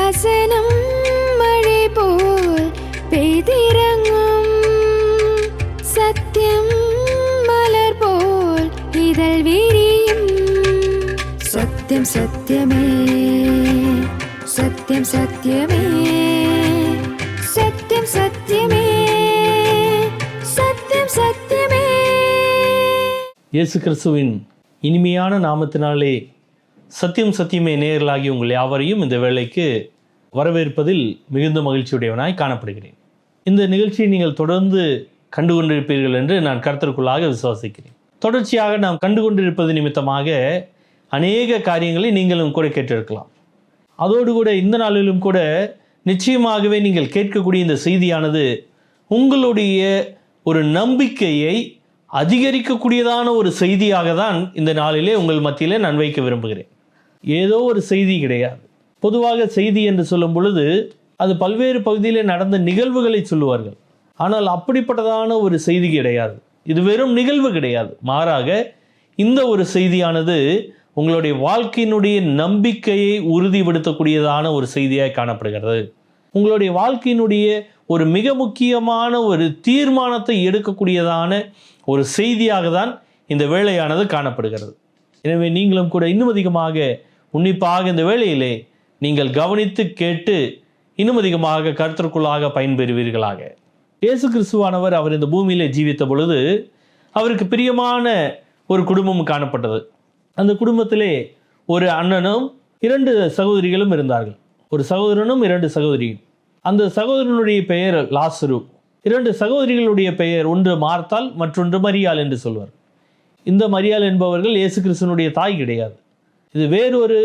வசனம் மழை போல் பெய்திறங்கும், சத்தியம் மலர் போல் இதழ் விரியும். சத்தியம் சத்தியமே, சத்தியம் சத்தியமே, சத்தியம் சத்தியமே, சத்தியம் சத்தியமே. இயேசு கிறிஸ்துவின் இனிமையான நாமத்தினாலே சத்தியம் சத்தியமே நேயர்களாகி உங்கள் யாவரையும் இந்த வேளைக்கு வரவேற்பதில் மிகுந்த மகிழ்ச்சியுடையவனாய் காணப்படுகிறேன். இந்த நிகழ்ச்சியை நீங்கள் தொடர்ந்து கண்டுகொண்டிருப்பீர்கள் என்று நான் கர்த்தருக்குள்ளாக விசுவாசிக்கிறேன். தொடர்ச்சியாக நாம் கண்டுகொண்டிருப்பது நிமித்தமாக அநேக காரியங்களை நீங்களும் கூட கேட்டிருக்கலாம். அதோடு கூட இந்த நாளிலும் கூட நிச்சயமாகவே நீங்கள் கேட்கக்கூடிய இந்த செய்தியானது உங்களுடைய ஒரு நம்பிக்கையை அதிகரிக்கக்கூடியதான ஒரு செய்தியாக தான் இந்த நாளிலே உங்கள் மத்தியிலே நான் வைக்க விரும்புகிறேன். ஏதோ ஒரு செய்தி கிடையாது. பொதுவாக செய்தி என்று சொல்லும் பொழுது அது பல்வேறு பகுதியில் நடந்த நிகழ்வுகளை சொல்லுவார்கள். ஆனால் அப்படிப்பட்டதான ஒரு செய்தி கிடையாது. இது வெறும் நிகழ்வு கிடையாது. மாறாக இந்த ஒரு செய்தியானது உங்களுடைய வாழ்க்கையினுடைய நம்பிக்கையை உறுதிப்படுத்தக்கூடியதான ஒரு செய்தியாக காணப்படுகிறது. உங்களுடைய வாழ்க்கையினுடைய ஒரு மிக முக்கியமான ஒரு தீர்மானத்தை எடுக்கக்கூடியதான ஒரு செய்தியாக தான் இந்த வேளையானது காணப்படுகிறது. எனவே நீங்களும் கூட இன்னும் அதிகமாக உன்னிப்பாக இந்த வேளையிலே நீங்கள் கவனித்து கேட்டு இன்னும் அதிகமாக கர்த்தருக்குள்ளாக பயன்பெறுவீர்களாக. இயேசு கிறிஸ்துவானவர் அவர் இந்த பூமியிலே ஜீவித்த பொழுது அவருக்கு பிரியமான ஒரு குடும்பம் காணப்பட்டது. அந்த குடும்பத்திலே ஒரு அண்ணனும் 2 சகோதரிகளும் இருந்தார்கள். ஒரு சகோதரனும் 2 சகோதரியும். அந்த சகோதரனுடைய பெயர் லாசரு. 2 சகோதரிகளுடைய பெயர், ஒன்று மார்த்தாள், மற்றொன்று மரியாள் என்று சொல்வார். இந்த மரியாள் என்பவர்கள் இயேசு கிறிஸ்துவனுடைய தாய் கிடையாது. இது வேறொரு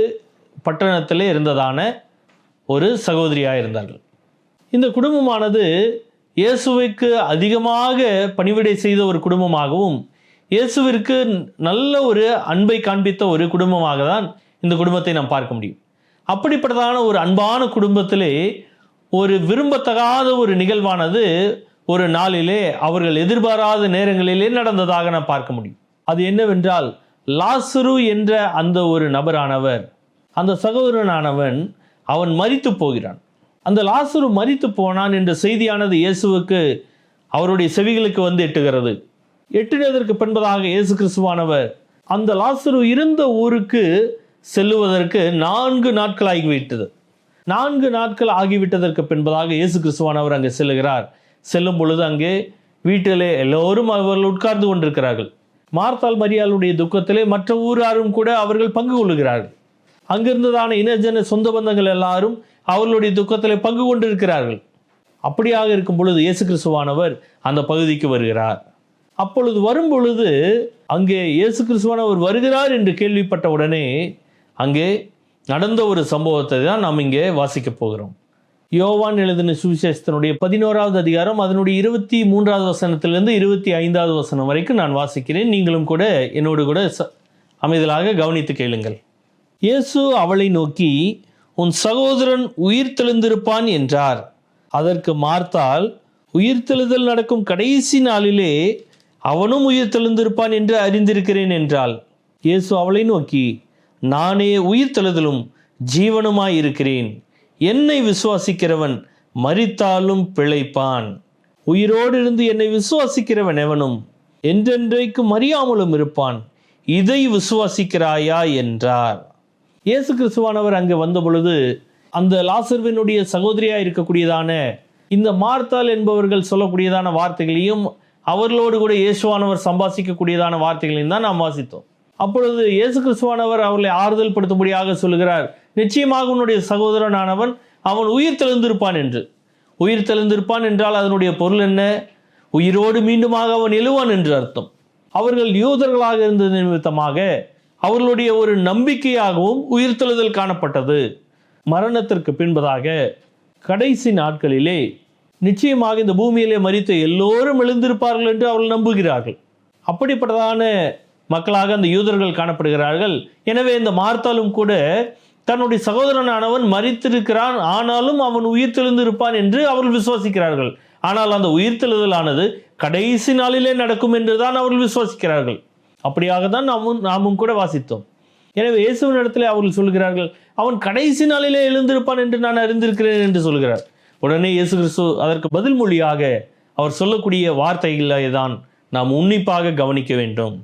பட்டணத்திலே இருந்ததான ஒரு சகோதரியாக இருந்தார்கள். இந்த குடும்பமானது இயேசுவுக்கு அதிகமாக பணிவிடை செய்த ஒரு குடும்பமாகவும் இயேசுவிற்கு நல்ல ஒரு அன்பை காண்பித்த ஒரு குடும்பமாக தான் இந்த குடும்பத்தை நாம் பார்க்க முடியும். அப்படிப்பட்டதான ஒரு அன்பான குடும்பத்திலே ஒரு விரும்பத்தகாத ஒரு நிகழ்வானது ஒரு நாளிலே அவர்கள் எதிர்பாராத நேரங்களிலே நடந்ததாக நாம் பார்க்க முடியும். அது என்னவென்றால், லாசரு என்ற அந்த ஒரு நபரானவர், அந்த சகோதரனானவன், அவன் மரித்து போகிறான். அந்த லாசரு மரித்து போனான் என்ற செய்தியானது இயேசுவுக்கு அவருடைய செவிகளுக்கு வந்து எட்டுகிறது. எட்டினதற்கு பின்பதாக இயேசு கிறிஸ்துவானவர் அந்த லாசரு இருந்த ஊருக்கு செல்லுவதற்கு 4 நாட்கள் ஆகிவிட்டது. 4 நாட்கள் ஆகிவிட்டதற்கு பின்பதாக இயேசு கிறிஸ்துவானவர் அங்கே செல்லுகிறார். செல்லும் பொழுது அங்கே வீட்டிலே எல்லோரும் அவர்கள் உட்கார்ந்து கொண்டிருக்கிறார்கள். மார்த்தாள் மரியாளுடைய துக்கத்திலே மற்ற ஊராரும் கூட அவர்கள் பங்கு கொள்ளுகிறார்கள். அங்கிருந்ததான இனஜன சொந்த பந்தங்கள் எல்லாரும் அவர்களுடைய துக்கத்திலே பங்கு கொண்டிருக்கிறார்கள். அப்படியாக இருக்கும் பொழுது இயேசு கிறிஸ்துவானவர் அந்த பகுதிக்கு வருகிறார். அப்பொழுது வரும் பொழுது அங்கே இயேசு கிறிஸ்துவானவர் வருகிறார் என்று கேள்விப்பட்ட உடனே அங்கே நடந்த ஒரு சம்பவத்தை தான் நாம் இங்கே வாசிக்க போகிறோம். யோவான் எழுதின சுவிசேஷத்தினுடைய 11வது அதிகாரம் அதனுடைய 23வது வசனத்திலிருந்து 25வது வசனம் வரைக்கும் நான் வாசிக்கிறேன். நீங்களும் கூட என்னோடு கூட அமைதலாக கவனித்து கேளுங்கள். இயேசு அவளை நோக்கி, உன் சகோதரன் உயிர்த்தெழுந்திருப்பான் என்றார். அதற்கு மார்த்தாள், உயிர்த்தெழுதல் நடக்கும் கடைசி நாளிலே அவனும் உயிர்த்தெழுந்திருப்பான் என்று அறிந்திருக்கிறேன் என்றாள். இயேசு அவளை நோக்கி, நானே உயிர்த்தெழுதலும் ஜீவனுமாய் இருக்கிறேன். என்னை விசுவாசிக்கிறவன் மரித்தாலும் பிழைப்பான். உயிரோடு இருந்து என்னை விசுவாசிக்கிறவன் எவனும் என்றென்றைக்கு மறியாமலும் இருப்பான். இதை விசுவாசிக்கிறாயா என்றார். இயேசு கிறிஸ்துவானவர் அங்கே வந்த பொழுது அந்த லாசருவினுடைய சகோதரியாக இருக்கக்கூடியதான இந்த மார்த்தாள் என்பவர்கள் சொல்லக்கூடியதான வார்த்தைகளையும் அவர்களோடு கூட இயேசுவானவர் சம்பாசிக்கக்கூடியதான வார்த்தைகளையும் தான் நாம் வாசித்தோம். அப்பொழுது இயேசு கிறிஸ்துவானவர் அவர்களை ஆறுதல் படுத்தும்படியாக சொல்லுகிறார், நிச்சயமாக உன்னுடைய சகோதரனானவன் அவன் உயிர் தெழுந்திருப்பான் என்று. உயிர் தெழுந்திருப்பான் என்றால் அதனுடைய பொருள் என்ன? உயிரோடு மீண்டுமாக அவன் எழுவான் என்று அர்த்தம். அவர்கள் யூதர்களாக இருந்தது நிமித்தமாக அவர்களுடைய ஒரு நம்பிக்கையாகவும் உயிர்த்தெழுதல் காணப்பட்டது. மரணத்திற்கு பின்பதாக கடைசி நாட்களிலே நிச்சயமாக இந்த பூமியிலே மரித்த எல்லோரும் எழுந்திருப்பார்கள் என்று அவர்கள் நம்புகிறார்கள். அப்படிப்பட்டதான மக்களாக அந்த யூதர்கள் காணப்படுகிறார்கள். எனவே இந்த மார்த்தாலும் கூட தன்னுடைய சகோதரனானவன் மரித்திருக்கிறான், ஆனாலும் அவன் உயிர்த்தெழுந்திருப்பான் என்று அவர்கள் விசுவாசிக்கிறார்கள். ஆனால் அந்த உயிர்த்தெழுதலானது கடைசி நாளிலே நடக்கும் என்றுதான் அவர்கள் விசுவாசிக்கிறார்கள். அப்படியாக தான் நாமும் கூட வாசித்தோம். எனவே இயேசுவின் இடத்திலே அவர்கள் சொல்கிறார்கள், அவன் கடைசி நாளிலே எழுந்திருப்பான் என்று நான் அறிந்திருக்கிறேன் என்று சொல்கிறார். உடனே இயேசு கிறிஸ்து அதற்கு பதில் மொழியாக அவர் சொல்லக்கூடிய வார்த்தைகளை தான் நாம் உன்னிப்பாக கவனிக்க வேண்டும்.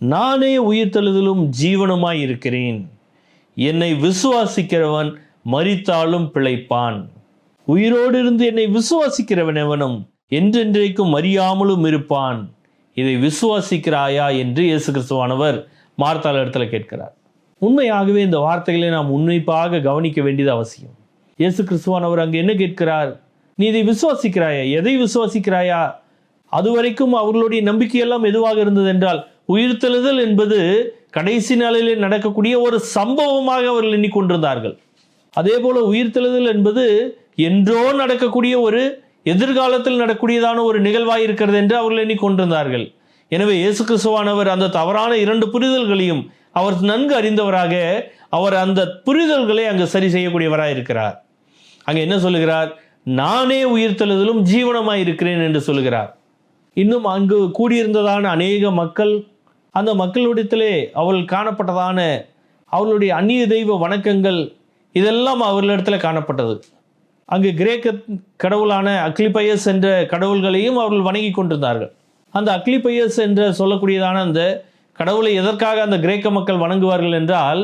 நானே உயிர்த்தெழுதலும் ஜீவனுமாய் இருக்கிறேன். என்னை விசுவாசிக்கிறவன் மரித்தாலும் பிழைப்பான். உயிரோடு இருந்து என்னை விசுவாசிக்கிறவன் எவனும் என்றென்றைக்கும் மறியாமலும் இருப்பான். இதை விசுவாசிக்கிறாயா என்று இயேசு கிறிஸ்துவானவர் மார்த்தாள் இடத்துல கேட்கிறார். உண்மையாகவே இந்த வார்த்தைகளை நாம் உன்னிப்பாக கவனிக்க வேண்டியது அவசியம். இயேசு கிறிஸ்துவானவர் அங்கு என்ன கேட்கிறார்? நீ இதை விசுவாசிக்கிறாயா? எதை விசுவாசிக்கிறாயா? அதுவரைக்கும் அவர்களுடைய நம்பிக்கையெல்லாம் எதுவாக இருந்தது என்றால், உயிர்த்தெழுதல் என்பது கடைசி நாளிலே நடக்கக்கூடிய ஒரு சம்பவமாக அவர்கள் எண்ணிக்கொண்டிருந்தார்கள். அதே போல உயிர்த்தெழுதல் என்பது என்றோ நடக்கக்கூடிய ஒரு எதிர்காலத்தில் நடக்கக்கூடியதான ஒரு நிகழ்வாய் இருக்கிறது என்று அவர்கள் எண்ணிக்கொண்டிருந்தார்கள். எனவே இயேசு கிறிஸ்துவானவர் அந்த தவறான 2 புரிதல்களையும் அவர் நன்கு அறிந்தவராக அவர் அந்த புரிதல்களை அங்கு சரி செய்யக்கூடியவராக இருக்கிறார். அங்கே என்ன சொல்லுகிறார்? நானே உயிர்த்தெழுதலும் ஜீவனமாய் இருக்கிறேன் என்று சொல்லுகிறார். இன்னும் அங்கு கூடியிருந்ததான அநேக மக்கள், அந்த மக்களிடத்திலே அவர்கள் காணப்பட்டதான அவர்களுடைய அந்நிய தெய்வ வணக்கங்கள் இதெல்லாம் அவர்களிடத்தில் காணப்பட்டது. அங்கு கிரேக்க கடவுளான அக்லிபயஸ் என்ற கடவுள்களையும் அவர்கள் வணங்கி கொண்டிருந்தார்கள். அந்த அக்லிபயஸ் என்று சொல்லக்கூடியதான அந்த கடவுளை எதற்காக அந்த கிரேக்க மக்கள் வணங்குவார்கள் என்றால்,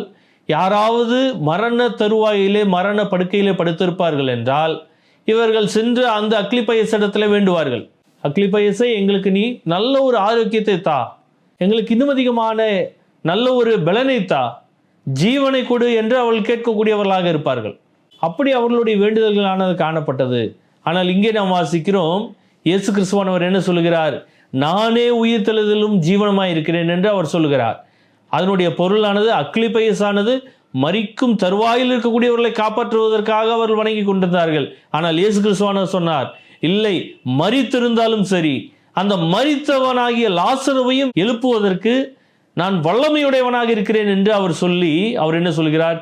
யாராவது மரண தருவாயிலே மரண படுக்கையிலே படுத்திருப்பார்கள் என்றால் இவர்கள் சென்று அந்த அக்லிபயஸ் இடத்துல வேண்டுவார்கள். அக்லிபயஸை, எங்களுக்கு நீ நல்ல ஒரு ஆரோக்கியத்தை தா, எங்களுக்கு இன்னும் அதிகமான நல்ல ஒரு பலனை தா, ஜீவனை கொடு என்று அவர்கள் கேட்கக்கூடியவர்களாக இருப்பார்கள். அப்படி அவர்களுடைய வேண்டுதல்களானது காணப்பட்டது. ஆனால் இங்கே நாம் வாசிக்கிறோம், இயேசு கிறிஸ்துவானவர் என்ன சொல்லுகிறார்? நானே உயிர்த்தெழுதலும் ஜீவனமாய் இருக்கிறேன் என்று அவர் சொல்லுகிறார். அதனுடைய பொருளானது அக்லிபயஸானது மரிக்கும் தருவாயில் இருக்கக்கூடியவர்களை காப்பாற்றுவதற்காக அவர்கள் வணங்கி கொண்டிருந்தார்கள். ஆனால் இயேசு கிறிஸ்துவானவர் சொன்னார், இல்லை, மரித்திருந்தாலும் சரி, அந்த மரித்தவனாகிய லாசருவையும் எழுப்புவதற்கு நான் வல்லமையுடையவனாக இருக்கிறேன் என்று அவர் சொல்லி, அவர் என்ன சொல்கிறார்?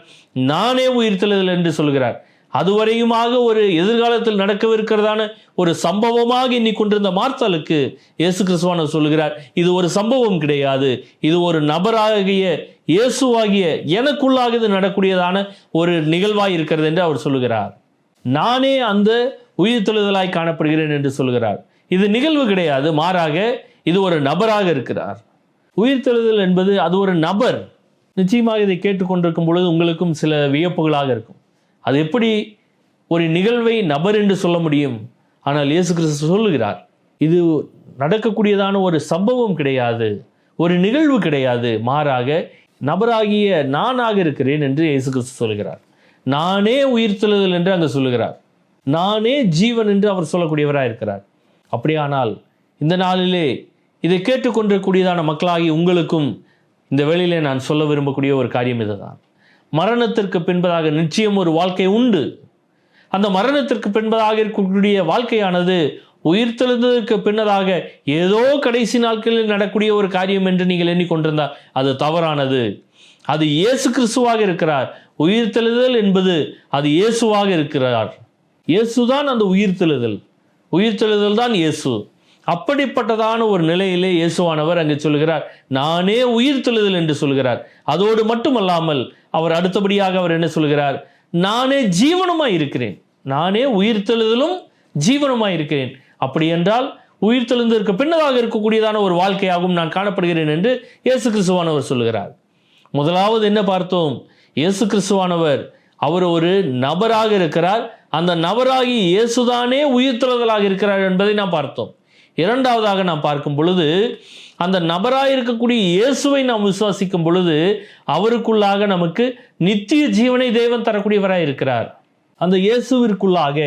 நானே உயிர்த்தெழுதல் என்று சொல்கிறார். அதுவரையுமாக ஒரு எதிர்காலத்தில் நடக்கவிருக்கிறதான ஒரு சம்பவமாக எண்ணிக்கொண்டிருந்த மார்த்தாளுக்கு இயேசு கிறிஸ்துவானவர் சொல்கிறார், இது ஒரு சம்பவம் கிடையாது, இது ஒரு நபராகிய இயேசுவாகிய எனக்குள்ளாக இது நடக்கூடியதான ஒரு நிகழ்வாய் இருக்கிறது என்று அவர் சொல்லுகிறார். நானே அந்த உயிர்த்தெழுதலாய் காணப்படுகிறேன் என்று சொல்கிறார். இது நிகழ்வு கிடையாது, மாறாக இது ஒரு நபராக இருக்கிறார். உயிர்த்தெழுதல் என்பது அது ஒரு நபர். நிச்சயமாக இதை கேட்டுக்கொண்டிருக்கும் பொழுது உங்களுக்கும் சில வியப்புகளாக இருக்கும். அது எப்படி ஒரு நிகழ்வை நபர் என்று சொல்ல முடியும்? ஆனால் இயேசு கிறிஸ்து சொல்லுகிறார், இது நடக்கக்கூடியதான ஒரு சம்பவம் கிடையாது, ஒரு நிகழ்வு கிடையாது, மாறாக நபராகிய நானாக இருக்கிறேன் என்று இயேசு கிறிஸ்து சொல்கிறார். நானே உயிர்த்தெழுதல் என்று அங்கு சொல்லுகிறார். நானே ஜீவன் என்று அவர் சொல்லக்கூடியவராக இருக்கிறார். அப்படியானால் இந்த நாளிலே இதை கேட்டுக்கொண்டிருக்கூடியதான மக்களாகி உங்களுக்கும் இந்த வேளையிலே நான் சொல்ல விரும்பக்கூடிய ஒரு காரியம் இதுதான். மரணத்திற்கு பின்பதாக நிச்சயம் ஒரு வாழ்க்கை உண்டு. அந்த மரணத்திற்கு பின்பதாக இருக்கக்கூடிய வாழ்க்கையானது உயிர்த்தெழுந்ததற்கு பின்னதாக ஏதோ கடைசி நாட்களில் நடக்கூடிய ஒரு காரியம் என்று நீங்கள் எண்ணிக்கொண்டிருந்தால் அது தவறானது. அது இயேசு கிறிஸ்துவாக இருக்கிறார். உயிர்த்தெழுதல் என்பது அது இயேசுவாக இருக்கிறார். இயேசுதான் அந்த உயிர்த்தெழுதல். உயிர்த்தெழுதல் தான் இயேசு. அப்படிப்பட்டதான ஒரு நிலையிலே இயேசுவானவர் அங்கே சொல்கிறார், நானே உயிர்த்தெழுதல் என்று சொல்கிறார். அதோடு மட்டுமல்லாமல் அவர் அடுத்தபடியாக அவர் என்ன சொல்கிறார்? நானே ஜீவனுமாய் இருக்கிறேன். நானே உயிர்த்தெழுதலும் ஜீவனுமாய் இருக்கிறேன். அப்படி என்றால் உயிர்த்தெழுந்ததற்கு பின்னதாக இருக்கக்கூடியதான ஒரு வாழ்க்கையாகவும் நான் காணப்படுகிறேன் என்று இயேசு கிறிஸ்துவானவர் சொல்கிறார். முதலாவது என்ன பார்த்தோம்? இயேசு கிறிஸ்துவானவர் அவர் ஒரு நபராக இருக்கிறார். அந்த நபராகி இயேசுதானே உயிர்த்தெழுதலாக இருக்கிறார் என்பதை நாம் பார்த்தோம். இரண்டாவதாக நாம் பார்க்கும் பொழுது, அந்த நபராக இருக்கக்கூடிய இயேசுவை நாம் விசுவாசிக்கும் பொழுது அவருக்குள்ளாக நமக்கு நித்திய ஜீவனை தேவன் தரக்கூடியவராக இருக்கிறார். அந்த இயேசுவிற்குள்ளாக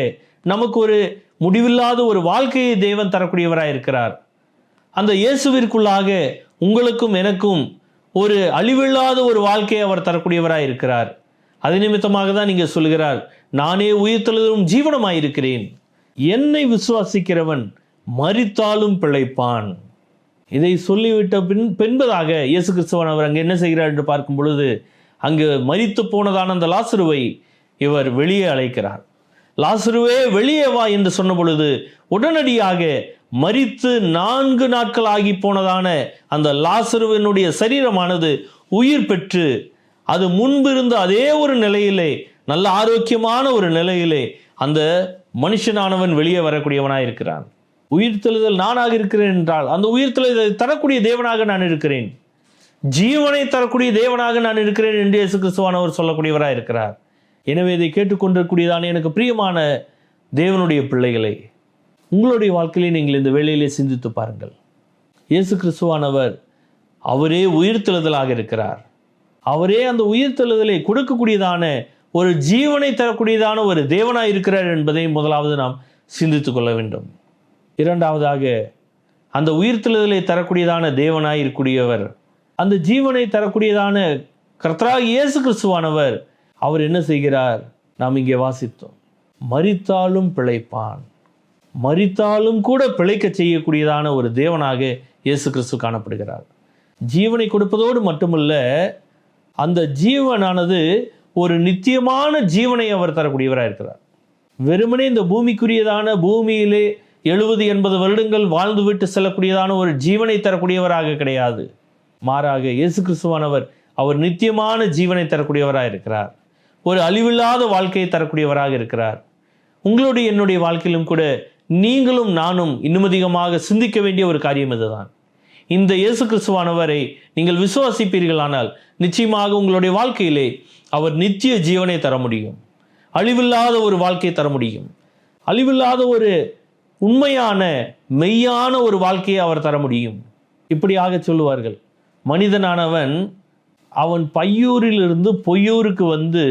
நமக்கு ஒரு முடிவில்லாத ஒரு வாழ்க்கையை தேவன் தரக்கூடியவராக இருக்கிறார். அந்த இயேசுவிற்குள்ளாக உங்களுக்கும் எனக்கும் ஒரு அழிவில்லாத ஒரு வாழ்க்கையை அவர் தரக்கூடியவராக இருக்கிறார். அது நிமித்தமாக தான் நீங்க சொல்கிறார், நானே உயிர்த்தெழுதலும் ஜீவனமாயிருக்கிறேன், என்னை விசுவாசிக்கிறவன் மரித்தாலும் பிழைப்பான். இதை சொல்லிவிட்ட பின்பதாக இயேசு கிறிஸ்துவானவர் அங்கு என்ன செய்கிறார் என்று பார்க்கும் பொழுது, அங்கு மரித்து போனதான அந்த லாசருவை இவர் வெளியே அழைக்கிறார். லாசருவே வெளியே வா என்று சொன்ன பொழுது உடனடியாக மரித்து 4 நாட்கள் ஆகி போனதான அந்த லாசருவினுடைய சரீரமானது உயிர் பெற்று அது முன்பு இருந்த அதே ஒரு நிலையிலே, நல்ல ஆரோக்கியமான ஒரு நிலையிலே அந்த மனுஷனானவன் வெளியே வரக்கூடியவனாக இருக்கிறான். உயிர்த்தெழுதல் நானாக இருக்கிறேன் என்றால் அந்த உயிர்த்தெழுதலை தரக்கூடிய தேவனாக நான் இருக்கிறேன், ஜீவனை தரக்கூடிய தேவனாக நான் இருக்கிறேன் என்று இயேசு கிறிஸ்துவானவர் சொல்லக்கூடியவராக இருக்கிறார். எனவே இதை கேட்டுக்கொண்டிருக்கூடியதான எனக்கு பிரியமான தேவனுடைய பிள்ளைகளை, உங்களுடைய வாழ்க்கையிலே நீங்கள் இந்த வேளையிலே சிந்தித்து பாருங்கள். இயேசு கிறிஸ்துவானவர் அவரே உயிர்த்தெழுதலாக இருக்கிறார். அவரே அந்த உயிர்த்தெழுதலை கொடுக்கக்கூடியதான ஒரு ஜீவனை தரக்கூடியதான ஒரு தேவனாய் இருக்கிறார் என்பதை முதலாவது நாம் சிந்தித்துக் கொள்ள வேண்டும். இரண்டாவதாக, அந்த உயிர்த்தெழுதலை தரக்கூடியதான தேவனாய் இருக்கக்கூடியவர், அந்த ஜீவனை தரக்கூடியதான கர்த்தராகிய இயேசு கிறிஸ்துவானவர் அவர் என்ன செய்கிறார்? நாம் இங்கே வாசித்தோம், மரித்தாலும் பிழைப்பான், மரித்தாலும் கூட பிழைக்க செய்யக்கூடியதான ஒரு தேவனாக இயேசு கிறிஸ்து காணப்படுகிறார். ஜீவனை கொடுப்பதோடு மட்டுமல்ல, அந்த ஜீவனானது ஒரு நித்தியமான ஜீவனை அவர் தரக்கூடியவராக இருக்கிறார். வெறுமனே இந்த பூமிக்குரியதான பூமியிலே 70-80 வருடங்கள் வாழ்ந்துவிட்டு செல்லக்கூடியதான ஒரு ஜீவனை தரக்கூடியவராக கிடையாது. மாறாக இயேசு கிறிஸ்துவானவர் அவர் நித்தியமான ஜீவனை தரக்கூடியவராக இருக்கிறார். ஒரு அழிவில்லாத வாழ்க்கையை தரக்கூடியவராக இருக்கிறார். உங்களுடைய என்னுடைய வாழ்க்கையிலும் கூட நீங்களும் நானும் இன்னும் அதிகமாக சிந்திக்க வேண்டிய ஒரு காரியம் இதுதான். இந்த இயேசு கிறிஸ்துவானவரை நீங்கள் விசுவாசிப்பீர்களானால் நிச்சயமாக உங்களுடைய வாழ்க்கையிலே அவர் நித்திய ஜீவனை தர முடியும், அழிவில்லாத ஒரு வாழ்க்கையை தர முடியும், அழிவில்லாத ஒரு உண்மையான மெய்யான ஒரு வாழ்க்கையை அவர் தர முடியும். இப்படியாக சொல்லுவார்கள், மனிதனானவன் அவன் பையூரிலிருந்து பொய்யூருக்கு வந்து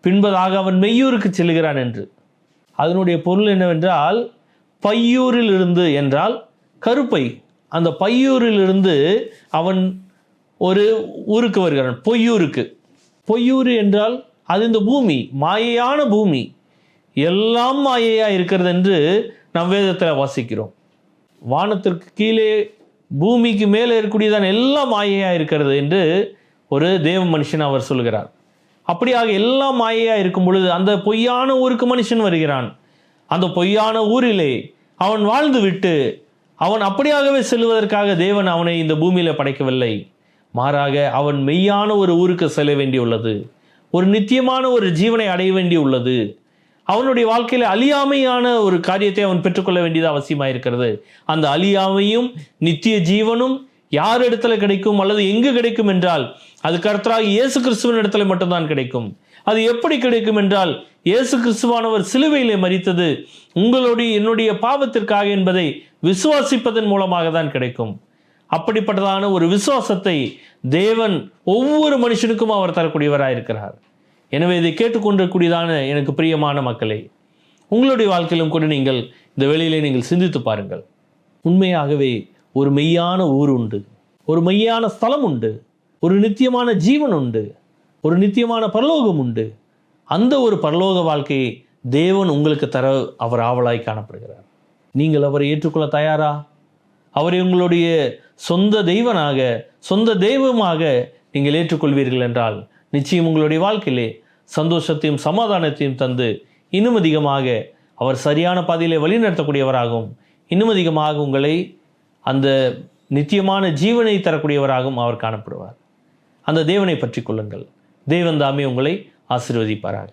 பின்பதாக அவன் மெய்யூருக்கு செல்கிறான் என்று. அதனுடைய பொருள் என்னவென்றால், பையூரிலிருந்து என்றால் கருப்பை, அந்த பையூரிலிருந்து அவன் ஒரு ஊருக்கு வருகிறான், பொய்யூருக்கு. பொய்யூர் என்றால் அது இந்த பூமி, மாயையான பூமி, எல்லாம் மாயையா இருக்கிறது என்று நம் வேதத்தில் வாசிக்கிறோம். வானத்திற்கு கீழே பூமிக்கு மேலே இருக்கக்கூடியதான் எல்லாம் மாயையா இருக்கிறது என்று ஒரு தேவ மனுஷன் அவர் சொல்கிறார். அப்படியாக எல்லாம் மாயையா இருக்கும் பொழுது அந்த பொய்யான ஊருக்கு மனுஷன் வருகிறான். அந்த பொய்யான ஊரிலே அவன் வாழ்ந்து விட்டு அவன் அப்படியாகவே செல்வதற்காக தேவன் அவனை இந்த பூமியில படைக்கவில்லை. மாறாக அவன் மெய்யான ஒரு ஊருக்கு செல்ல வேண்டியுள்ளது, ஒரு நித்தியமான ஒரு ஜீவனை அடைய வேண்டியுள்ளது. அவனுடைய வாழ்க்கையில அழியாமையான ஒரு காரியத்தை அவன் பெற்றுக்கொள்ள வேண்டியது அவசியமாக இருக்கிறது. அந்த அழியாமையும் நித்திய ஜீவனும் யார் இடத்துல கிடைக்கும் அல்லது எங்கு கிடைக்கும் என்றால் அது கர்த்தராகிய இயேசு கிறிஸ்துவின் இடத்துல மட்டும்தான் கிடைக்கும். அது எப்படி கிடைக்கும் என்றால், இயேசு கிறிஸ்துவானவர் சிலுவையிலே மரித்தது உங்களுடைய என்னுடைய பாவத்திற்காக என்பதை விசுவாசிப்பதன் மூலமாக தான் கிடைக்கும். அப்படிப்பட்டதான ஒரு விசுவாசத்தை தேவன் ஒவ்வொரு மனுஷனுக்கும் அவர் தரக்கூடியவராக இருக்கிறார். எனவே இதை கேட்டுக்கொண்டிருக்கூடியதான எனக்கு பிரியமான மக்களே, உங்களுடைய வாழ்க்கையிலும் கூட நீங்கள் இந்த வேளையிலே நீங்கள் சிந்தித்து பாருங்கள். உண்மையாகவே ஒரு மெய்யான ஊர் உண்டு, ஒரு மெய்யான ஸ்தலம் உண்டு, ஒரு நித்தியமான ஜீவன் உண்டு, ஒரு நித்தியமான பரலோகம் உண்டு. அந்த ஒரு பரலோக வாழ்க்கையை தேவன் உங்களுக்கு தர அவர் ஆவலாய் காணப்படுகிறார். நீங்கள் அவரை ஏற்றுக்கொள்ள தயாரா? அவரை உங்களுடைய சொந்த தெய்வனாக, சொந்த தெய்வமாக நீங்கள் ஏற்றுக்கொள்வீர்கள் என்றால் நிச்சயம் உங்களுடைய வாழ்க்கையிலே சந்தோஷத்தையும் சமாதானத்தையும் தந்து இன்னும் அதிகமாக அவர் சரியான பாதையிலே வழிநடத்தக்கூடியவராகவும் இன்னும் அதிகமாக உங்களை அந்த நித்தியமான ஜீவனை தரக்கூடியவராகவும் அவர் காணப்படுவார். அந்த தேவனை பற்றி கொள்ளுங்கள். தேவன் தாமே உங்களை ஆசீர்வதிப்பாராக.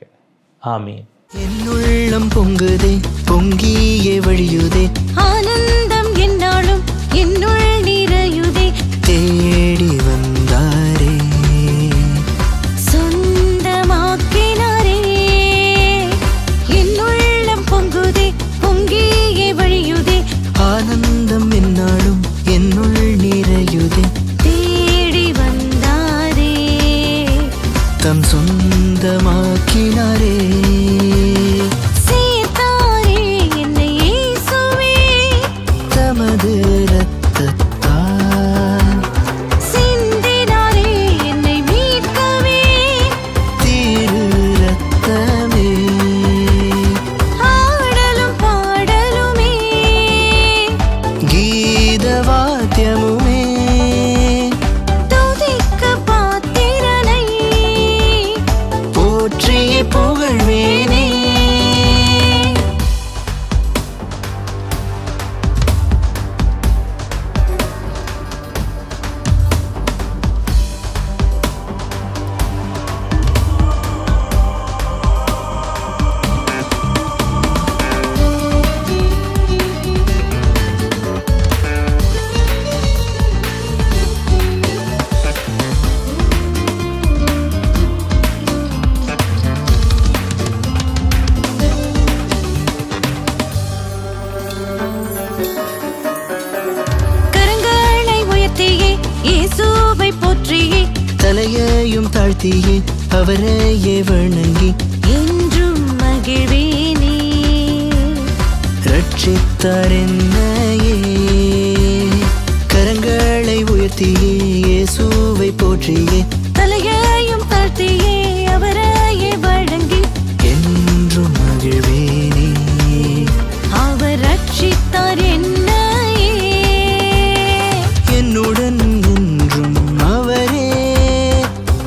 ஆமீன். என்னுள்ளம் பொங்குதே, பொங்கியே வழியுதே, ஆனந்தம் என்னாலும் என்னுள் நிறையுதே. தேடி வந்தாரே, சொந்தமாக்கினாரே. என்னுள்ளம் பொங்குதே, பொங்கியே வழியுதே, ஆனந்தம் என்னாலும் என்னுள் நிறையுதே. தேடி வந்தாரே, தம் சொந்தமாக்கினாரே, சேர்த்தாரே என்னை இயேசுவே. தமது இரத்தத்தால் சிந்தி தலையையும் தாழ்த்தியே அவரையே வணங்கி என்றும் மகிழ்வேனே. ரட்சித்தார் என்னையே. கரங்களை உயர்த்தியே இயேசுவை போற்றியே தலையையும் தாழ்த்தியே அவரையே வழங்கி என்றும் மகிழ்வேனே. அவர் ரட்சித்தார் என்னையே. என்னுடன் என்றும் அவரே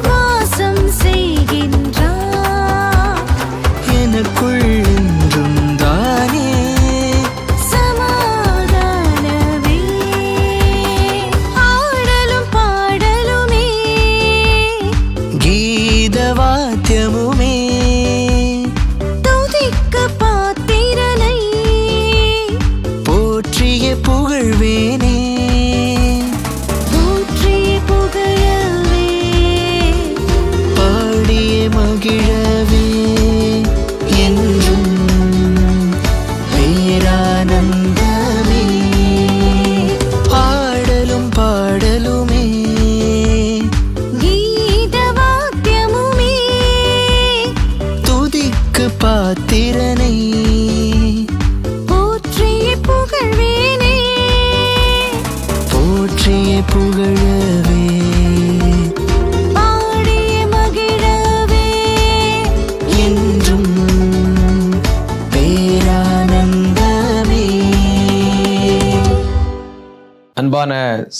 வாசம் செய்கின்றார். எனக்குள் என்றும் தானே. சமாதானமே. ஆடலும் பாடலுமே கீத வாத்தியமுமே துதிக்க பாத்திரனை போற்றிய புகழ்வேனே. போற்றிய புகழவே. பாடிய மகிழவே என்றும் பேரானந்தமே. ஆடலும் பாடலுமே கீத வாத்தியமுமே துதிக்கு பாத்திரனை போற்றிய புகழ்வேனே. போற்றிய புகழவே. பாடிய மகிழவே. என்றும் பேரானந்தமே. அன்பான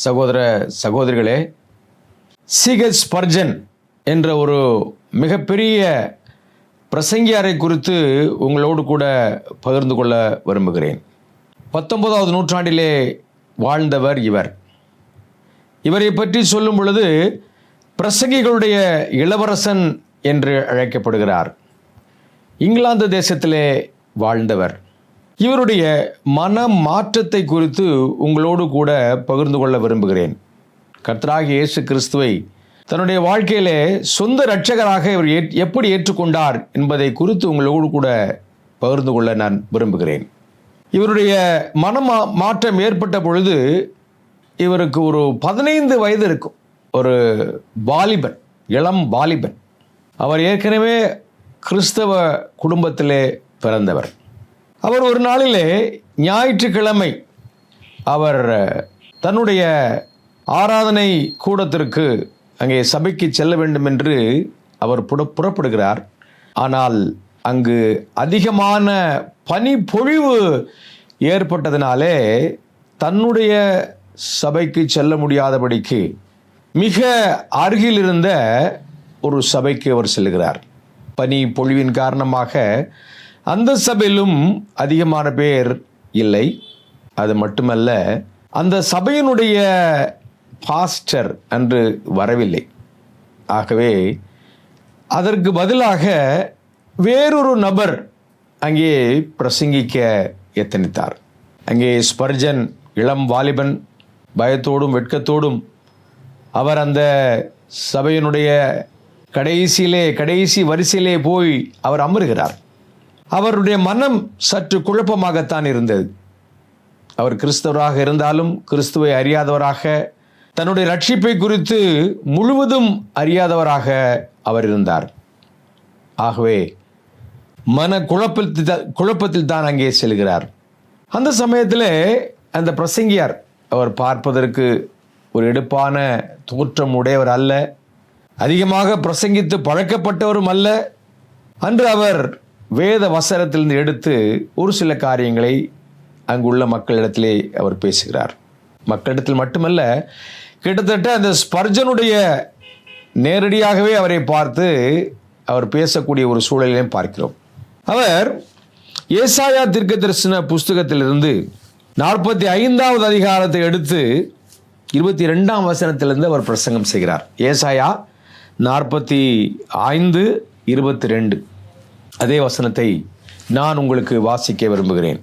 சகோதர சகோதரிகளே, C.H. ஸ்பர்ஜன் என்ற ஒரு மிகப்பெரிய பிரசங்கியாரை குறித்து உங்களோடு கூட பகிர்ந்து கொள்ள விரும்புகிறேன். 19வது நூற்றாண்டிலே வாழ்ந்தவர் இவர். இவரை பற்றி சொல்லும் பொழுது பிரசங்கிகளுடைய இளவரசன் என்று அழைக்கப்படுகிறார். இங்கிலாந்து தேசத்திலே வாழ்ந்தவர். இவருடைய மன மாற்றத்தை குறித்து உங்களோடு கூட பகிர்ந்து கொள்ள விரும்புகிறேன். கர்த்தராகிய இயேசு கிறிஸ்துவை தன்னுடைய வாழ்க்கையிலே சொந்த இரட்சகராக இவர் எப்படி ஏற்றுக்கொண்டார் என்பதை குறித்து உங்களோடு கூட பகிர்ந்து கொள்ள நான் விரும்புகிறேன். இவருடைய மாற்றம் ஏற்பட்ட பொழுது இவருக்கு ஒரு 15 வயது இருக்கும். ஒரு வாலிபன், இளம் வாலிபன். அவர் ஏற்கனவே கிறிஸ்தவ குடும்பத்திலே பிறந்தவர். அவர் ஒரு நாளிலே ஞாயிற்றுக்கிழமை அவர் தன்னுடைய ஆராதனை கூடத்திற்கு அங்கே சபைக்கு செல்ல வேண்டும் என்று அவர் புறப்படுகிறார். ஆனால் அங்கு அதிகமான பனிப்பொழிவு ஏற்பட்டதினாலே தன்னுடைய சபைக்கு செல்ல முடியாதபடிக்கு மிக அருகில் இருந்த ஒரு சபைக்கு அவர் செல்கிறார். பனி பொழிவின் காரணமாக அந்த சபையிலும் அதிகமான பேர் இல்லை. அது மட்டுமல்ல, அந்த சபையினுடைய பாஸ்டர் அன்று வரவில்லை. ஆகவே அதற்கு பதிலாக வேறொரு நபர் அங்கே பிரசங்கிக்க எத்தனித்தார். அங்கே ஸ்பர்ஜன் இளம் வாலிபன் பயத்தோடும் வெட்கத்தோடும் அவர் அந்த சபையினுடைய கடைசி வரிசையிலே போய் அவர் அமர்கிறார். அவருடைய மனம் சற்று குழப்பமாகத்தான் இருந்தது. அவர் கிறிஸ்தவராக இருந்தாலும் கிறிஸ்துவை அறியாதவராக, தன்னுடைய ரட்சிப்பை குறித்து முழுவதும் அறியாதவராக அவர் இருந்தார். ஆகவே மன குழப்பத்தில் தான் அங்கே செல்கிறார். அந்த சமயத்தில் அந்த பிரசங்கியார் அவர் பார்ப்பதற்கு ஒரு எடுப்பான தோற்றம் உடையவர் அல்ல, அதிகமாக பிரசங்கித்து பழக்கப்பட்டவரும் அல்ல. அன்று அவர் வேத வசனத்திலிருந்து எடுத்து ஒரு சில காரியங்களை அங்குள்ள மக்களிடத்திலே அவர் பேசுகிறார். மக்களிடத்தில் மட்டுமல்ல, கிட்டத்தட்ட அந்த ஸ்பர்ஜனுடைய நேரடியாகவே அவரை பார்த்து அவர் பேசக்கூடிய ஒரு சூழலையும் பார்க்கிறோம். அவர் ஏசாயா தீர்க்கதரிசன புஸ்தகத்திலிருந்து 45வது அதிகாரத்தை எடுத்து 22ஆம் வசனத்திலிருந்து அவர் பிரசங்கம் செய்கிறார். ஏசாயா 45:22 அதே வசனத்தை நான் உங்களுக்கு வாசிக்க விரும்புகிறேன்.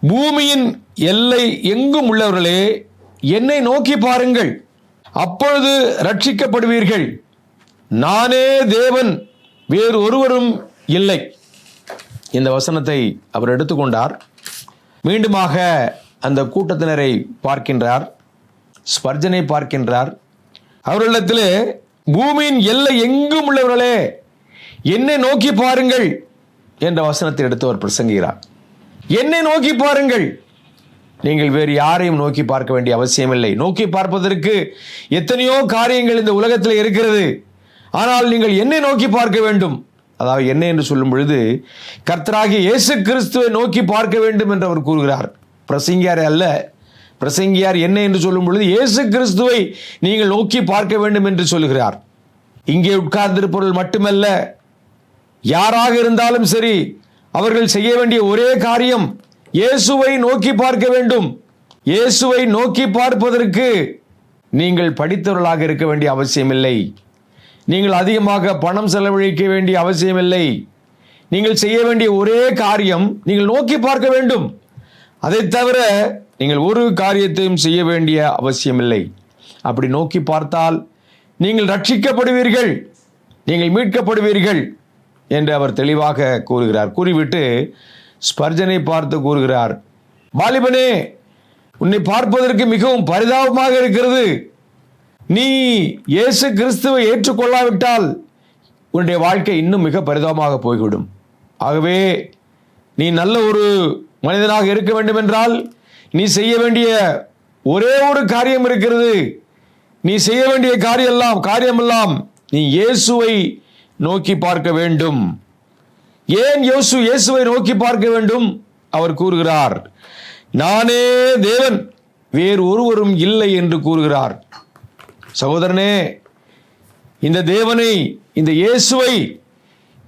பூமியின் எல்லை எங்கும் உள்ளவர்களே, என்னை நோக்கி பாருங்கள், அப்பொழுது ரட்சிக்கப்படுவீர்கள். நானே தேவன், வேறு ஒருவரும் இல்லை. இந்த வசனத்தை அவர் எடுத்துக்கொண்டார். மீண்டுமாக அந்த கூட்டத்தினரை பார்க்கின்றார், ஸ்பர்ஜனை பார்க்கின்றார். அவர்களிடத்தில் பூமியின் எல்லை எங்கும் உள்ளவர்களே என்னை நோக்கி பாருங்கள் என்ற வசனத்தை எடுத்து அவர் பிரசங்குகிறார். என்னை நோக்கி பாருங்கள். நீங்கள் வேறு யாரையும் நோக்கி பார்க்க வேண்டிய அவசியம் இல்லை. நோக்கி பார்ப்பதற்கு எத்தனையோ காரியங்கள் இந்த உலகத்தில் இருக்கிறது. ஆனால் நீங்கள் என்னை நோக்கி பார்க்க வேண்டும். அதாவது என்ன என்று சொல்லும் பொழுது கர்த்தராகிய இயேசு கிறிஸ்துவை நோக்கி பார்க்க வேண்டும் என்று அவர் கூறுகிறார். பிரசங்கியார் அல்ல. பிரசங்கியார் என்ன என்று சொல்லும் பொழுது இயேசு கிறிஸ்துவை நீங்கள் நோக்கி பார்க்க வேண்டும் என்று சொல்கிறார். இங்கே உட்கார்ந்திருப்பவர்கள் மட்டுமல்ல, யாராக இருந்தாலும் சரி, அவர்கள் செய்ய வேண்டிய ஒரே காரியம் இயேசுவை நோக்கி பார்க்க வேண்டும். இயேசுவை நோக்கி பார்ப்பதற்கு நீங்கள் படித்தவர்களாக இருக்க வேண்டிய அவசியமில்லை. நீங்கள் அதிகமாக பணம் செலவழிக்க வேண்டிய அவசியமில்லை. நீங்கள் செய்ய வேண்டிய ஒரே காரியம் நீங்கள் நோக்கி பார்க்க வேண்டும். அதை தவிர நீங்கள் ஒரு காரியத்தையும் செய்ய வேண்டிய அவசியமில்லை. அப்படி நோக்கி பார்த்தால் நீங்கள் ரட்சிக்கப்படுவீர்கள், நீங்கள் மீட்கப்படுவீர்கள் என்று அவர் தெளிவாக கூறுகிறார். கூறிவிட்டு ஸ்பர்ஜனை பார்த்து கூறுகிறார், வாலிபனே, உன்னை பார்ப்பதற்கு மிகவும் பரிதாபமாக இருக்கிறது. நீ இயேசு கிறிஸ்துவை ஏற்றுக்கொள்ளாவிட்டால் உன்னுடைய வாழ்க்கை இன்னும் மிக பரிதாபமாக போய்விடும். ஆகவே நீ நல்ல ஒரு மனிதனாக இருக்க வேண்டும் என்றால் நீ செய்ய வேண்டிய ஒரே ஒரு காரியம் இருக்கிறது. நீ செய்ய வேண்டிய காரியமெல்லாம் நீ இயேசுவை நோக்கி பார்க்க வேண்டும். ஏன் இயேசுவை நோக்கி பார்க்க வேண்டும்? அவர் கூறுகிறார், நானே தேவன், வேறு ஒருவரும் இல்லை என்று கூறுகிறார். சகோதரனே, இந்த தேவனை, இந்த இயேசுவை,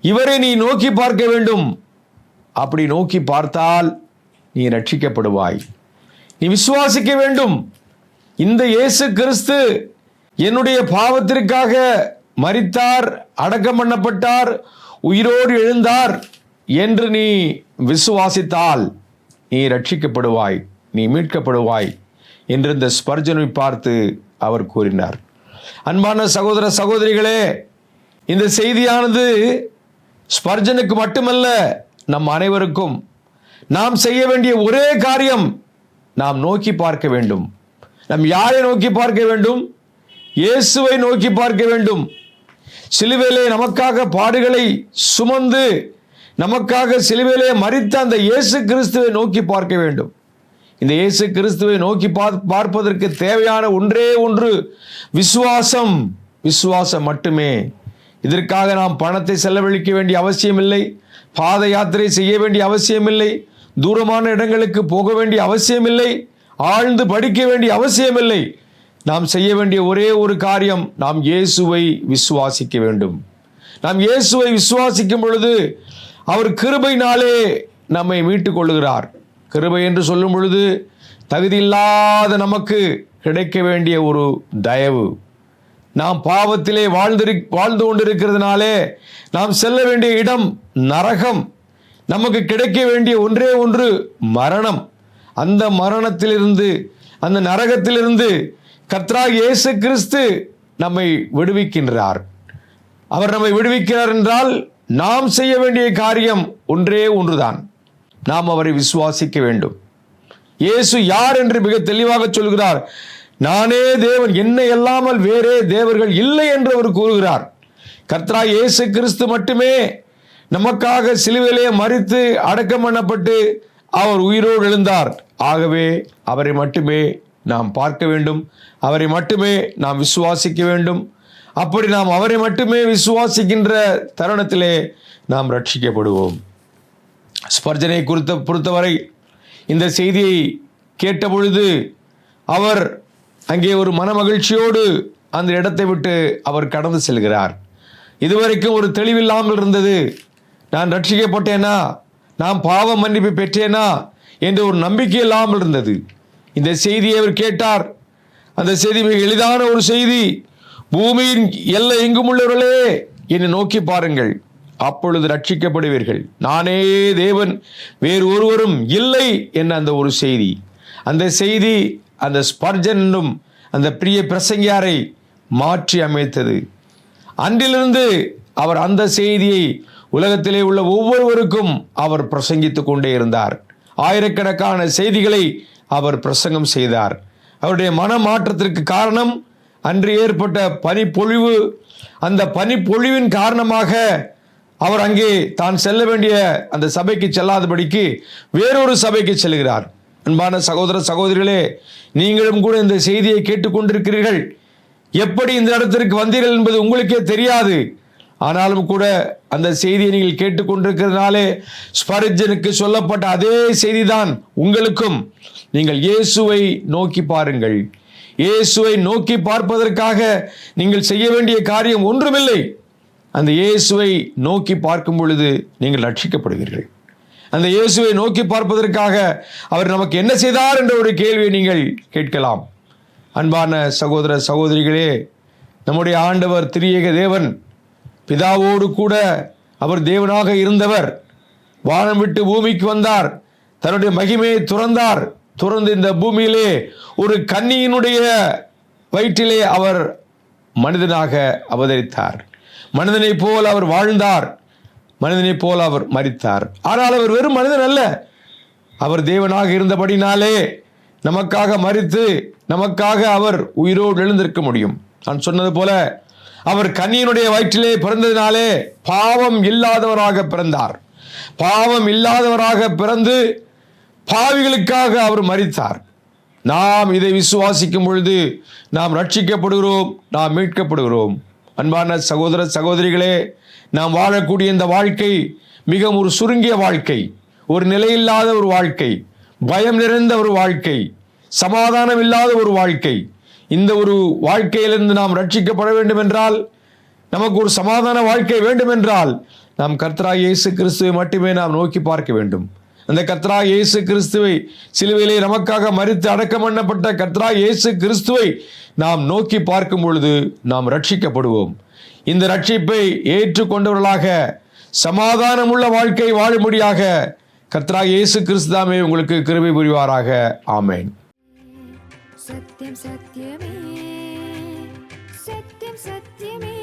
இவரை நீ நோக்கி பார்க்க வேண்டும். அப்படி நோக்கி பார்த்தால் நீ ரட்சிக்கப்படுவாய். நீ விசுவாசிக்க வேண்டும். இந்த இயேசு கிறிஸ்து என்னுடைய பாவத்திற்காக மரித்தார், அடக்கம் பண்ணப்பட்டார், உயிரோடு எழுந்தார் என்று நீ விசுவாசித்தால் நீ ரட்சிக்கப்படுவாய், நீ மீட்கப்படுவாய் என்று இந்த ஸ்பர்ஜனை பார்த்து அவர் கூறினார். அன்பான சகோதர சகோதரிகளே, இந்த செய்தியானது ஸ்பர்ஜனுக்கு மட்டுமல்ல, நம் அனைவருக்கும். நாம் செய்ய வேண்டிய ஒரே காரியம் நாம் நோக்கி பார்க்க வேண்டும். நாம் யாரை நோக்கி பார்க்க வேண்டும்? இயேசுவை நோக்கி பார்க்க வேண்டும். சிலுவையிலே நமக்காக பாடுகளை சுமந்து நமக்காக சிலுவையிலே மரித்த அந்த இயேசு கிறிஸ்துவை நோக்கி பார்க்க வேண்டும். இந்த இயேசு கிறிஸ்துவை நோக்கி பார்ப்பதற்கு தேவையான ஒன்றே ஒன்று விசுவாசம். விசுவாசம் மட்டுமே. இதற்காக நாம் பணத்தை செலவழிக்க வேண்டிய அவசியமில்லை, பாத யாத்திரை செய்ய வேண்டிய அவசியமில்லை, தூரமான இடங்களுக்கு போக வேண்டிய அவசியமில்லை, ஆழ்ந்து படிக்க வேண்டிய அவசியமில்லை. நாம் செய்ய வேண்டிய ஒரே ஒரு காரியம், நாம் இயேசுவை விசுவாசிக்க வேண்டும். நாம் இயேசுவை விசுவாசிக்கும் பொழுது அவர் கிருபையினாலே நம்மை மீட்டுக் கொள்ளுகிறார். கிருபை என்று சொல்லும் பொழுது தகுதியில்லாத நமக்கு கிடைக்க வேண்டிய ஒரு தயவு. நாம் பாவத்திலே வாழ்ந்து கொண்டிருக்கிறதுனாலே நாம் செல்ல வேண்டிய இடம் நரகம். நமக்கு கிடைக்க வேண்டிய ஒன்றே ஒன்று மரணம். அந்த மரணத்திலிருந்து, அந்த நரகத்திலிருந்து கர்த்தராகிய இயேசு கிறிஸ்து நம்மை விடுவிக்கின்றார். அவர் நம்மை விடுவிக்கிறார் என்றால் நாம் செய்ய வேண்டிய காரியம் ஒன்றே ஒன்றுதான், நாம் அவரை விசுவாசிக்க வேண்டும். இயேசு யார் என்று மிக தெளிவாக சொல்கிறார். நானே தேவன், என்னை அல்லாமல் வேறே தேவர்கள் இல்லை என்று அவர் கூறுகிறார். கர்த்தராகிய இயேசு கிறிஸ்து மட்டுமே நமக்காக சிலுவையிலே மரித்து அடக்கம் பண்ணப்பட்டு அவர் உயிரோடு எழுந்தார். ஆகவே அவரை மட்டுமே நாம் பார்க்க வேண்டும், அவரை மட்டுமே நாம் விசுவாசிக்க வேண்டும். அப்படி நாம் அவரை மட்டுமே விசுவாசிக்கின்ற தருணத்திலே நாம் ரட்சிக்கப்படுவோம். ஸ்பர்ஜனை பொறுத்தவரை இந்த செய்தியை கேட்ட பொழுது அவர் அங்கே ஒரு மனமகிழ்ச்சியோடு அந்த இடத்தை விட்டு அவர் கடந்து செல்கிறார். இதுவரைக்கும் ஒரு தெளிவில்லாமல் இருந்தது. நான் ரட்சிக்கப்பட்டேனா, நான் பாவ மன்னிப்பு பெற்றேனா என்ற ஒரு நம்பிக்கை இல்லாமல் இருந்தது. இந்த செய்தியை அவர் கேட்டார். அந்த செய்தி மிக எளிதான ஒரு செய்தி. பூமியின் எல்லை எங்கும் உள்ளவர்களே என்னை நோக்கி பாருங்கள், அப்பொழுது ரட்சிக்கப்படுவீர்கள். நானே தேவன், வேறு ஒருவரும் இல்லை என்ற அந்த ஒரு செய்தி. அந்த செய்தி அந்த ஸ்பர்ஜன் என்னும் அந்த பிரிய பிரசங்கியாரை மாற்றி அமைத்தது. அன்றிலிருந்து அவர் அந்த செய்தியை உலகத்திலே உள்ள ஒவ்வொருவருக்கும் அவர் பிரசங்கித்துக் கொண்டே இருந்தார். ஆயிரக்கணக்கான செய்திகளை அவர் பிரசங்கம் செய்தார். அவருடைய மனமாற்றத்திற்கு காரணம் அன்று ஏற்பட்ட பனிப்பொழிவு, அந்த பனிப்பொழிவின் காரணமாக அவர் அங்கே தான் செல்ல வேண்டிய அந்த சபைக்கு செல்லாதபடிக்கு வேறொரு சபைக்கு செல்கிறார். அன்பான சகோதர சகோதரிகளே, நீங்களும் கூட இந்த செய்தியை கேட்டுக்கொண்டிருக்கிறீர்கள். எப்படி இந்த இடத்திற்கு வந்தீர்கள் என்பது உங்களுக்கே தெரியாது. ஆனாலும் கூட அந்த செய்தியை நீங்கள் கேட்டுக்கொண்டிருக்கிறதுனாலே ஸ்பர்ஜனுக்கு சொல்லப்பட்ட அதே செய்திதான் உங்களுக்கும். நீங்கள் இயேசுவை நோக்கி பாருங்கள். இயேசுவை நோக்கி பார்ப்பதற்காக நீங்கள் செய்ய வேண்டிய காரியம் ஒன்றுமில்லை. அந்த இயேசுவை நோக்கி பார்க்கும் பொழுது நீங்கள் ரட்சிக்கப்படுவீர்கள். அந்த இயேசுவை நோக்கி பார்ப்பதற்காக அவர் நமக்கு என்ன செய்தார் என்ற ஒரு கேள்வியை நீங்கள் கேட்கலாம். அன்பான சகோதர சகோதரிகளே, நம்முடைய ஆண்டவர் திரியேக தேவன், பிதாவோடு கூட அவர் தேவனாக இருந்தவர், வானம் விட்டு பூமிக்கு வந்தார், தன்னுடைய மகிமையை துறந்தார். துறந்து இந்த பூமியிலே ஒரு கன்னியினுடைய வயிற்றிலே அவர் மனிதனாக அவதரித்தார். மனிதனைப் போல் அவர் வாழ்ந்தார், மனிதனைப் போல் அவர் மரித்தார். ஆனால் அவர் வெறும் மனிதன் அல்ல, அவர் தேவனாக இருந்தபடினாலே நமக்காக மரித்து நமக்காக அவர் உயிரோடு எழுந்திருக்க முடியும். நான் சொன்னது போல அவர் கன்னியினுடைய வயிற்றிலே பிறந்ததினாலே பாவம் இல்லாதவராக பிறந்தார். பாவம் இல்லாதவராக பிறந்து பாவிகளுக்காக அவர் மரித்தார். நாம் இதை விசுவாசிக்கும் பொழுது நாம் ரட்சிக்கப்படுகிறோம், நாம் மீட்கப்படுகிறோம். அன்பான சகோதர சகோதரிகளே, நாம் வாழக்கூடிய இந்த வாழ்க்கை மிகவும் ஒரு சுருங்கிய வாழ்க்கை, ஒரு நிலையில்லாத ஒரு வாழ்க்கை, பயம் நிறைந்த ஒரு வாழ்க்கை, சமாதானம் இல்லாத ஒரு வாழ்க்கை. இந்த ஒரு வாழ்க்கையிலிருந்து நாம் ரட்சிக்கப்பட வேண்டும் என்றால், நமக்கு ஒரு சமாதான வாழ்க்கை வேண்டும் என்றால், நாம் கர்த்தராகிய இயேசு கிறிஸ்துவை மட்டுமே நாம் நோக்கி பார்க்க வேண்டும். அந்த கர்த்தராகிய இயேசு கிறிஸ்துவை, சிலுவையிலே நமக்காக மரித்து அடக்கம் பண்ணப்பட்ட கர்த்தராகிய இயேசு கிறிஸ்துவை நாம் நோக்கி பார்க்கும் பொழுது நாம் ரட்சிக்கப்படுவோம். இந்த ரட்சிப்பை ஏற்றுக்கொண்டவர்களாக சமாதானமுள்ள வாழ்க்கை வாழும்படியாக கர்த்தராகிய இயேசு கிறிஸ்து தாமே உங்களுக்கு கிருபை புரிவாராக. ஆமென். சத்யம் சத்யமே, சத்யம் சத்யமே.